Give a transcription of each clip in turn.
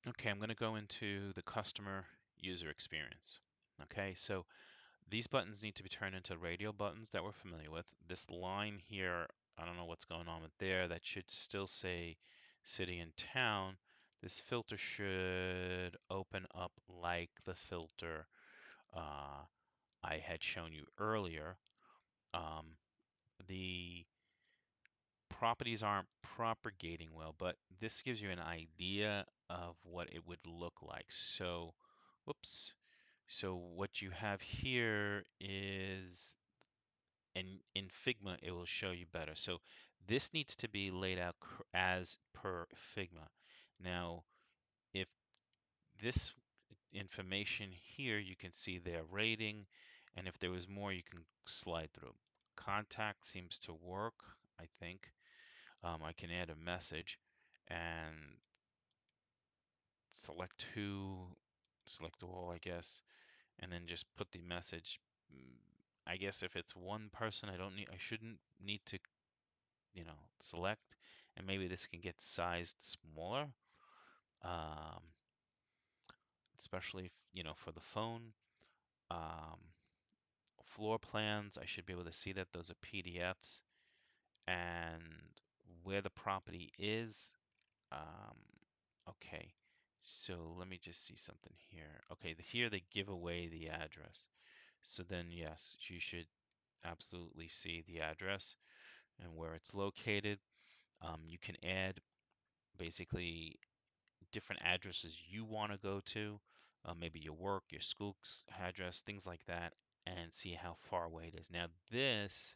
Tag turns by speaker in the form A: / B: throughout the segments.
A: Okay, I'm going to go into the customer user experience. Okay, so these buttons need to be turned into radial buttons that we're familiar with. This line here, I don't know what's going on with there. That should still say city and town. This filter should open up like the filter uh, I had shown you earlier. Um, the properties aren't propagating well, but this gives you an idea of what it would look like. So, whoops. So what you have here is, and in Figma, it will show you better. So this needs to be laid out as per Figma. Now, if this information here, you can see their rating, and if there was more, you can slide through. Contact seems to work, I think. I can add a message and select who, select all, I guess, and then just put the message. Mm, I guess if it's one person, I shouldn't need to, select, and maybe this can get sized smaller, um, especially, for the phone. Um, Floor plans, I should be able to see that those are PDFs, and where the property is. Um, okay, so let me just see something here. Okay, here they give away the address. So then, yes, you should absolutely see the address and where it's located. You can add basically different addresses you want to go to, maybe your work, your school's address, things like that, and see how far away it is. Now, this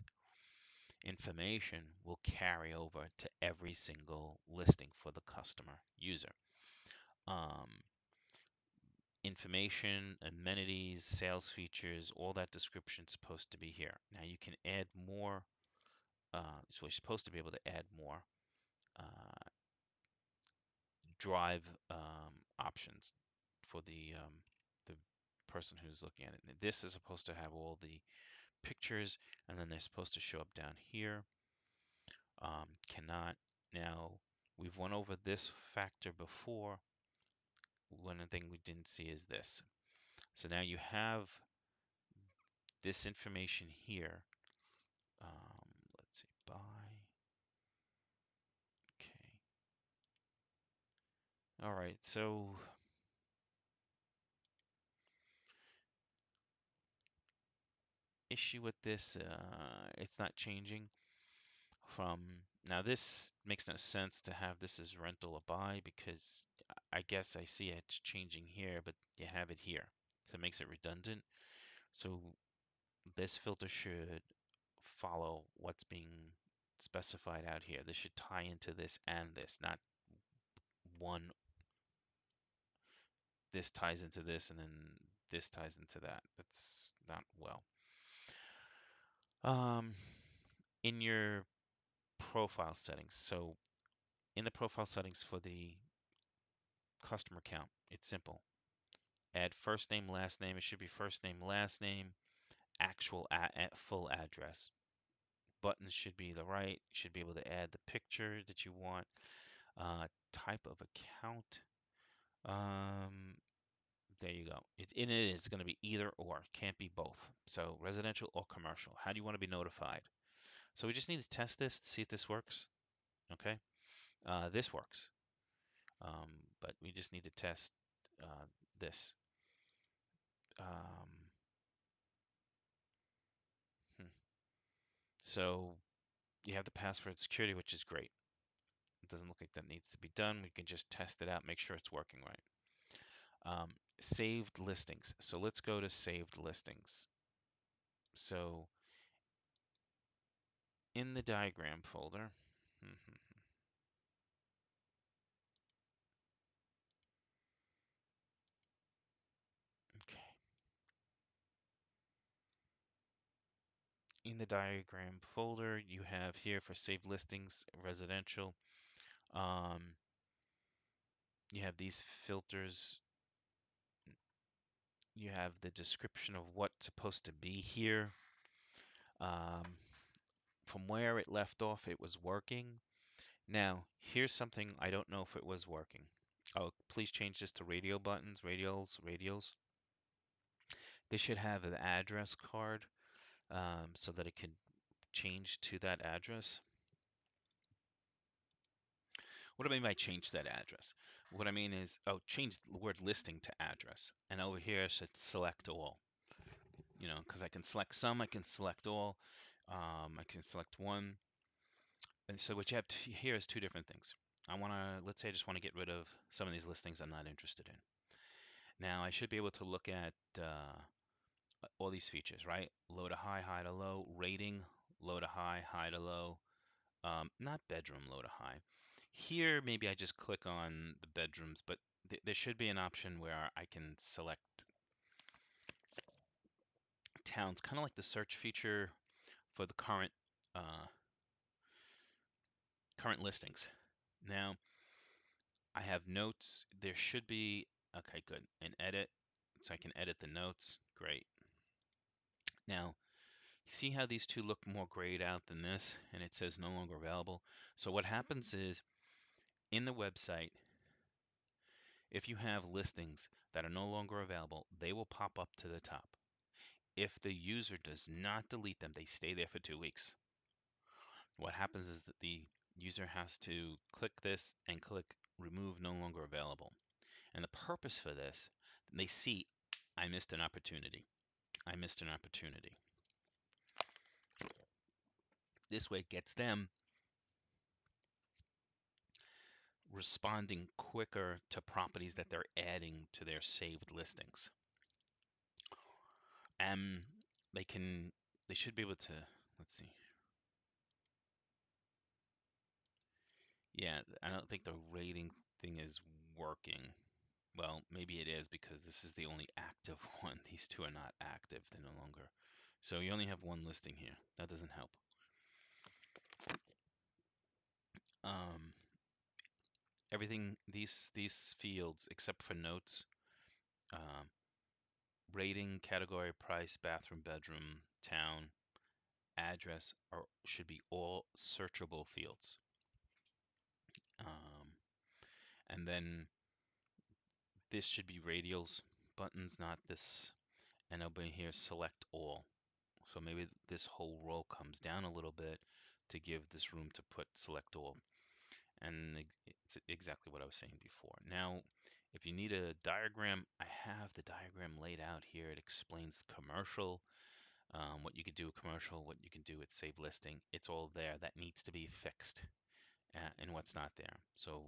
A: information will carry over to every single listing for the customer user. Um, Information, amenities, sales features, all that description is supposed to be here. Now you can add more, so you're supposed to be able to add more uh, drive options for the person who's looking at it. And this is supposed to have all the pictures, and then they're supposed to show up down here. Cannot. Now, we've went over this factor before. One thing we didn't see is this. So now you have this information here. Let's see, buy. Okay. All right, so issue with this, it's not changing from, now this makes no sense to have this as rental or buy, because I guess I see it's changing here, but you have it here. So it makes it redundant. So this filter should follow what's being specified out here. This should tie into this and this, not one. This ties into this and then this ties into that. That's not well. Um, in your profile settings, so in the profile settings for the customer count, it's simple. Add first name, last name. It should be first name, last name, actual full address. Buttons should be the right. You should be able to add the picture that you want. Type of account. Um, there you go. And it is going to be either or. Can't be both. So residential or commercial. How do you want to be notified? So we just need to test this to see if this works. Okay. This works. But we just need to test this. Um, hmm. So you have the password security, which is great. It doesn't look like that needs to be done. We can just test it out, make sure it's working right. Saved listings. So let's go to saved listings. So in the diagram folder, okay, in the diagram folder, you have here for saved listings, residential. Um, you have these filters. You have the description of what's supposed to be here. Um, from where it left off, it was working. Now, here's something I don't know if it was working. Oh, please change this to radio buttons, radials. They should have an address card so that it can change to that address. What do I mean by change that address? What I mean is, oh, change the word listing to address. And over here, I should select all, because I can select some, I can select all, I can select one. And so what you have here is two different things. Let's say I just want to get rid of some of these listings I'm not interested in. Now I should be able to look at all these features, right? Low to high, high to low, rating, low to high, high to low, not bedroom, low to high. Here, maybe I just click on the bedrooms, but there should be an option where I can select towns, kind of like the search feature for the uh, current listings. Now, I have notes. There should be, okay, good, an edit, so I can edit the notes. Great. Now, you see how these two look more grayed out than this, and it says no longer available. So what happens is, in the website, if you have listings that are no longer available, they will pop up to the top. If the user does not delete them, they stay there for 2 weeks. What happens is that the user has to click this and click remove no longer available. And the purpose for this, they see I missed an opportunity. I missed an opportunity. This way it gets them responding quicker to properties that they're adding to their saved listings. And they should be able to, let's see. Yeah, I don't think the rating thing is working. Well, maybe it is because this is the only active one. These two are not active. They're no longer. So you only have one listing here. That doesn't help. Um, Everything, these fields, except for notes, um, rating, category, price, bathroom, bedroom, town, address, should be all searchable fields. Um, and then this should be radials buttons, not this. And over here, select all. So maybe this whole row comes down a little bit to give this room to put select all. And it's exactly what I was saying before. Now, if you need a diagram, I have the diagram laid out here. It explains commercial, what you could do with commercial, what you can do with save listing. It's all there. That needs to be fixed and what's not there. So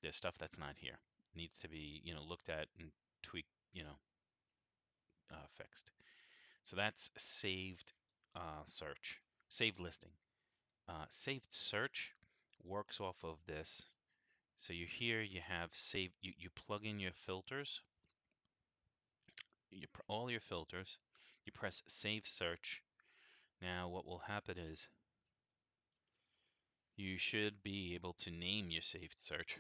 A: there's stuff that's not here. Needs to be, looked at and tweaked, fixed. So that's saved search, saved listing. Saved search works off of this. So here you have save, you plug in your filters, all your filters, you press save search. Now what will happen is you should be able to name your saved search.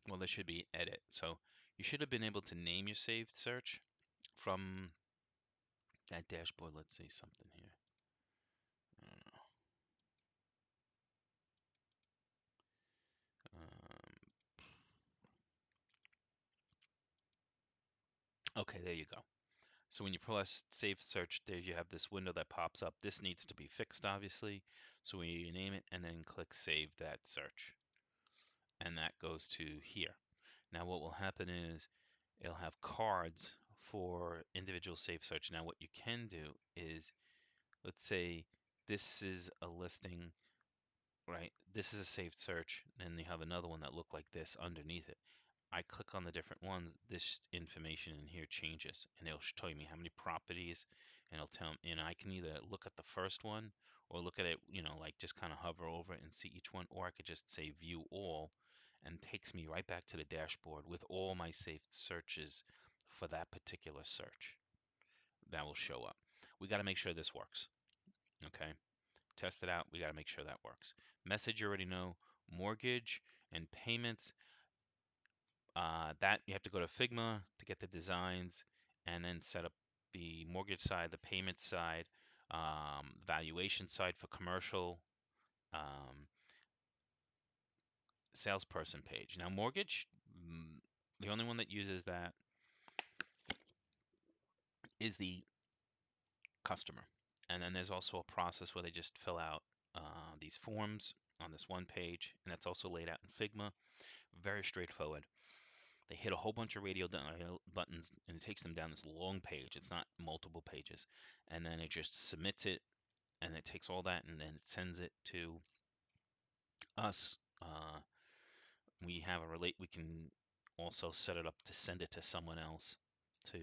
A: Well, there should be edit. So you should have been able to name your saved search from that dashboard. Let's see something here. I don't know. Okay, there you go. So when you press save search, there you have this window that pops up. This needs to be fixed, obviously. So we name it and then click save that search. And that goes to here. Now what will happen is it'll have cards for individual save search. Now what you can do is, let's say this is a listing, right? This is a saved search, and you have another one that look like this underneath it. I click on the different ones, this information in here changes, and it'll tell me how many properties, and it'll tell me, and I can either look at the first one or look at it, like just kind of hover over it and see each one, or I could just say view all, and takes me right back to the dashboard with all my saved searches for that particular search. That will show up. We got to make sure this works. Okay, test it out. We got to make sure that works. Message you already know. Mortgage and payments. That you have to go to Figma to get the designs and then set up the mortgage side, the payment side. valuation side for commercial, um, salesperson page. Now, mortgage, the only one that uses that is the customer. And then there's also a process where they just fill out these forms on this one page, and that's also laid out in Figma. Very straightforward. They hit a whole bunch of radio buttons, and it takes them down this long page. It's not multiple pages. And then it just submits it, and it takes all that, and then it sends it to us. We have a relate. We can also set it up to send it to someone else to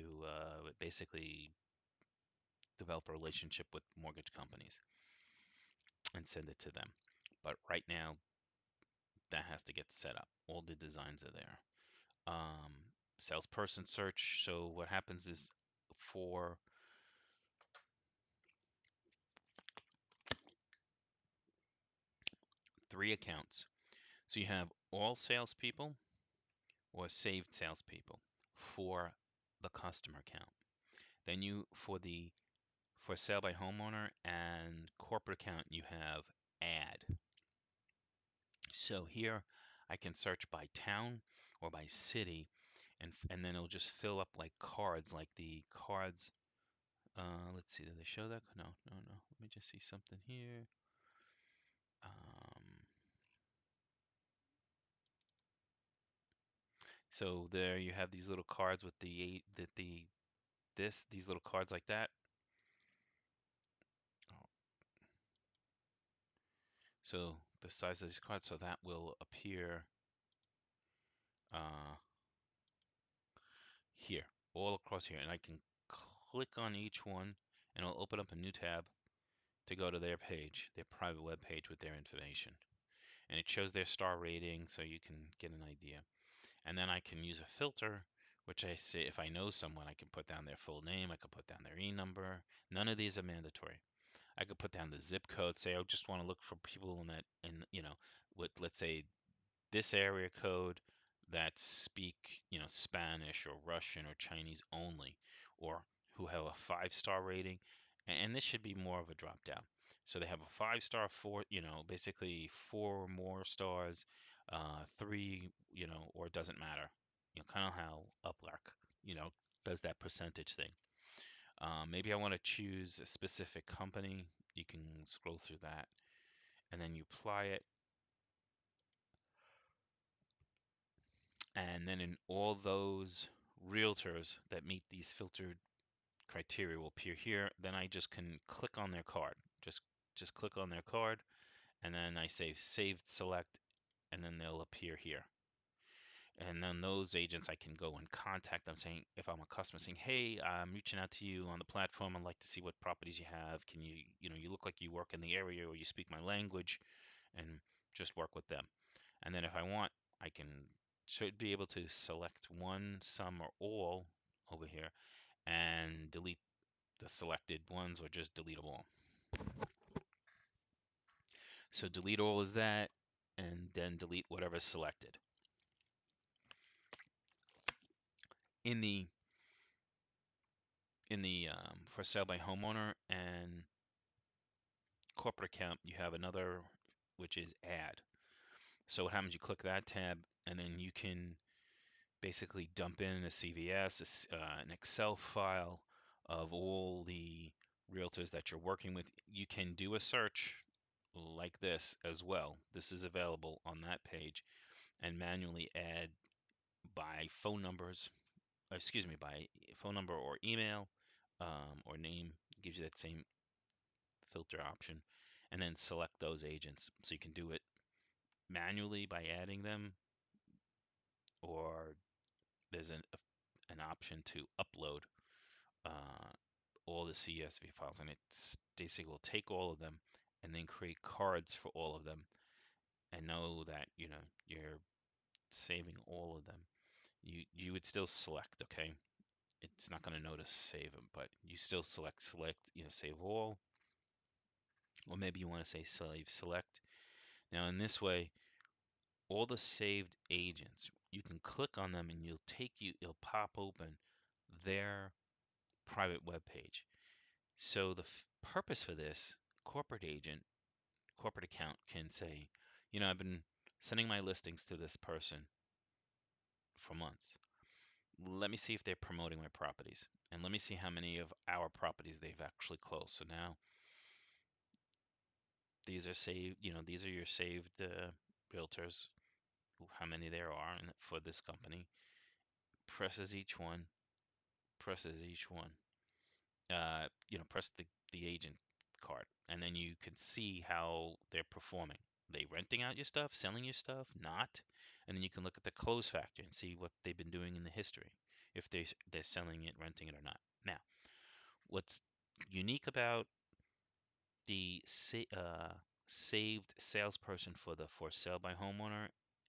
A: basically develop a relationship with mortgage companies and send it to them. But right now, that has to get set up. All the designs are there. Salesperson search. So what happens is for 3 accounts. So you have all salespeople or saved salespeople for the customer account. Then for sale by homeowner and corporate account, you have add. So here I can search by town or by city, and then it'll just fill up like cards, like the cards. Let's see, do they show that? No, no, no. Let me just see something here. Um, so there you have these little cards with these little cards like that. Oh, so the size of these cards, so that will appear uh, here, all across here, and I can click on each one, and it'll open up a new tab to go to their page, their private web page with their information, and it shows their star rating, so you can get an idea. And then I can use a filter, which I say if I know someone, I can put down their full name, I can put down their e-number. None of these are mandatory. I could put down the zip code, say I just want to look for people in that, with, let's say, this area code that speak, Spanish or Russian or Chinese only, or who have a 5-star rating. And this should be more of a drop down. So they have a 5-star, basically 4 or more stars, 3, or it doesn't matter. Kind of how Uplark, does that percentage thing. Maybe I want to choose a specific company. You can scroll through that, and then you apply it. And then in all those realtors that meet these filtered criteria will appear here. Then I just can click on their card. Just click on their card, and then I say saved select, and then they'll appear here. And then those agents, I can go and contact them saying, if I'm a customer, saying, hey, I'm reaching out to you on the platform. I'd like to see what properties you have. Can you look like you work in the area or you speak my language, and just work with them. And then if I want, I should be able to select one, some, or all over here and delete the selected ones, or just delete them all. So delete all is that, and then delete whatever's selected. In the for sale by homeowner and corporate account, you have another, which is add. So what happens? You click that tab, and then you can basically dump in a CVS, an Excel file of all the realtors that you're working with. You can do a search like this as well. This is available on that page, and manually add by phone numbers, by phone number or email, or name. It gives you that same filter option, and then select those agents. So you can do it manually by adding them, or there's an option to upload uh, all the CSV files, and it's basically will take all of them and then create cards for all of them, and know that you're saving all of them. You would still select, okay? It's not going to notice save them, but you still select, save all, or maybe you want to say save select. Now in this way, all the saved agents, you can click on them and it'll pop open their private web page. So purpose for this, corporate agent, corporate account can say, I've been sending my listings to this person for months. Let me see if they're promoting my properties, and let me see how many of our properties they've actually closed. So now these are saved, these are your saved realtors, how many there are for this company. Presses each one, presses each one. Press the agent card, and then you can see how they're performing. They renting out your stuff, selling your stuff, not, and then you can look at the close factor and see what they've been doing in the history, if they're selling it, renting it, or not. Now, what's unique about the saved salesperson for the for sale by homeowner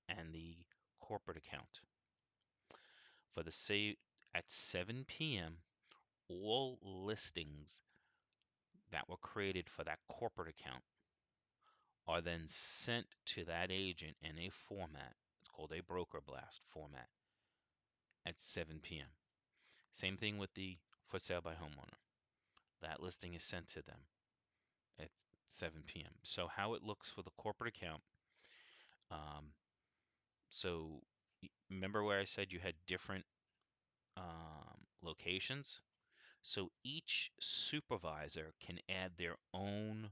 A: and the corporate account for the save at 7 p.m. all listings that were created for that corporate account are then sent to that agent in a format. It's called a broker blast format at 7 p.m. Same thing with the for sale by homeowner. That listing is sent to them at 7 p.m. So how it looks for the corporate account. Um, so remember where I said you had different locations? So each supervisor can add their own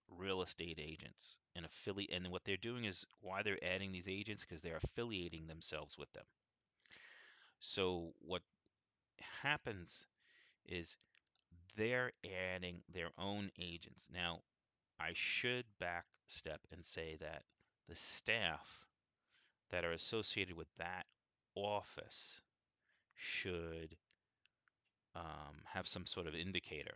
A: real estate agents and affiliate. And what they're doing is why they're adding these agents because they're affiliating themselves with them. So what happens is they're adding their own agents. Now, I should back step and say that the staff that are associated with that office should have some sort of indicator.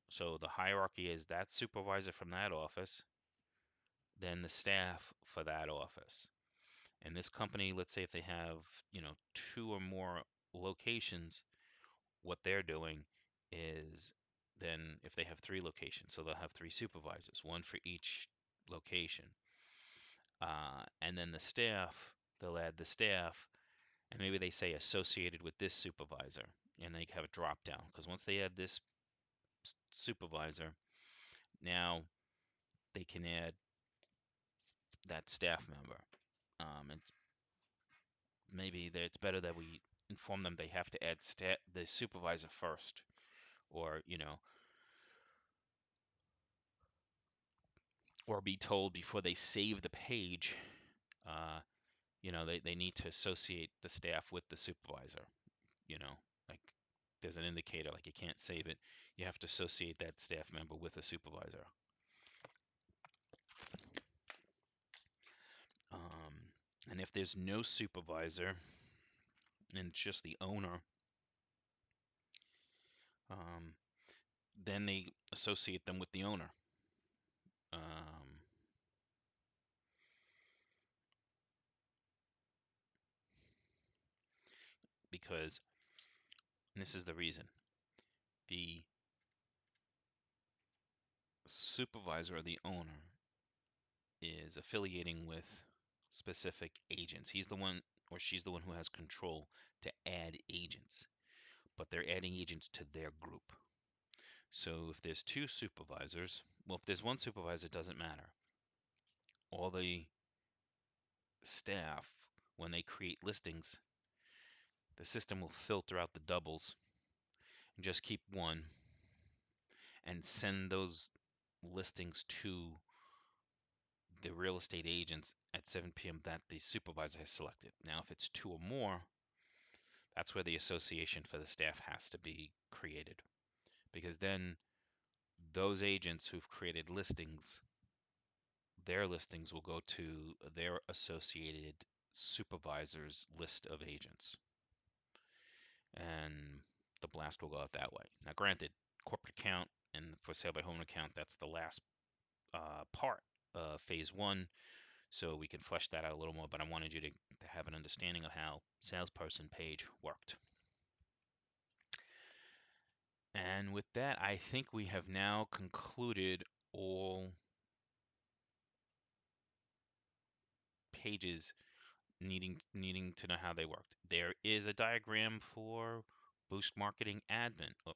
A: So the hierarchy is that supervisor from that office, then the staff for that office. And this company, let's say if they have, 2 or more locations, what they're doing is then if they have 3 locations, so they'll have 3 supervisors, one for each location. And then the staff, they'll add the staff, and maybe they say associated with this supervisor, and they have a drop down because once they add this supervisor, now they can add that staff member. It's maybe that it's better that we inform them they have to add the supervisor first, or or be told before they save the page. Uh, they need to associate the staff with the supervisor. Like there's an indicator, like you can't save it. You have to associate that staff member with a supervisor. And if there's no supervisor and it's just the owner, um, then they associate them with the owner. Um, because, and this is the reason, the supervisor or the owner is affiliating with specific agents. He's the one or she's the one who has control to add agents, but they're adding agents to their group. So if there's 2 supervisors, well, if there's 1 supervisor, it doesn't matter. All the staff, when they create listings, the system will filter out the doubles and just keep one and send those listings to the real estate agents at 7 p.m. that the supervisor has selected. Now, if it's 2 or more, that's where the association for the staff has to be created. Because then those agents who've created listings, their listings will go to their associated supervisor's list of agents. And the blast will go out that way. Now, granted, corporate account and for sale by home account, that's the last part of phase 1. So we can flesh that out a little more, but I wanted you to have an understanding of how salesperson page worked. And with that, I think we have now concluded all pages needing to know how they worked. There is a diagram for Boost Marketing Admin. Oh,